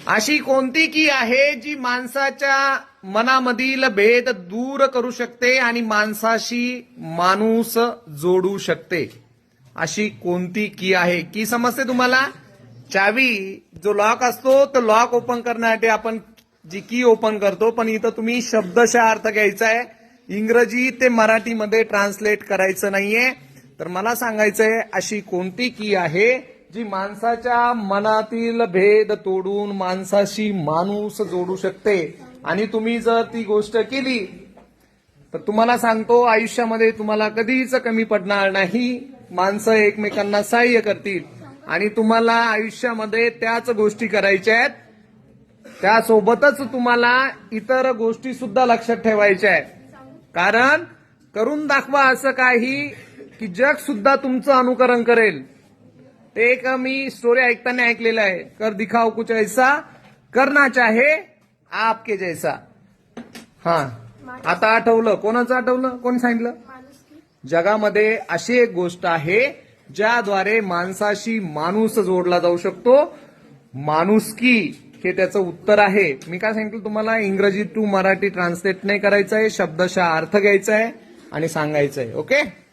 अशी कोणती की आहे जी माणसाच्या मनामधील भेद दूर करू शकते आणि माणसाशी माणूस जोडू शकते? अशी कोणती की आहे? की समजते तुम्हाला? चावी जो लॉक असतो तो लॉक ओपन करण्यासाठी आपण जी की ओपन करतो, पण इथं तुम्ही शब्दशः अर्थ घ्यायचा आहे, इंग्रजी ते मराठीमध्ये ट्रान्सलेट करायचं नाहीये. तर मला सांगायचंय अशी कोणती की आहे जी माणसाच्या मनातील भेद तोडून माणसाशी माणूस जोडू शकते? आणि तुम्ही जर ती गोष्ट केली तर तुम्हाला सांगतो आयुष्यामध्ये तुम्हाला कधीच कमी पडणार नाही. माणसं एकमेकांना सहाय्य करतील आणि तुम्हाला आयुष्यामध्ये त्याच गोष्टी करायच्या आहेत. त्यासोबतच तुम्हाला इतर गोष्टी सुद्धा लक्षात ठेवायच्या आहेत. कारण करून दाखवा असं काही की जग सुद्धा तुमचं अनुकरण करेल. ते एक मी स्टोरी ऐकताना ऐकलेलं आहे, कर दिखाओ कुछ ऐसा करना चाहे आपके जैसा. हा, आता आठवलं? कोणाचं आठवलं? कोण सांगितलं? जगामध्ये अशी एक गोष्ट आहे ज्याद्वारे माणसाशी माणूस जोडला जाऊ शकतो. माणुसकी हे त्याचं उत्तर आहे. मी काय सांगितलं तुम्हाला? इंग्रजी टू मराठी ट्रान्सलेट नाही करायचं आहे, शब्दशः अर्थ घ्यायचा आहे आणि सांगायचं आहे. ओके.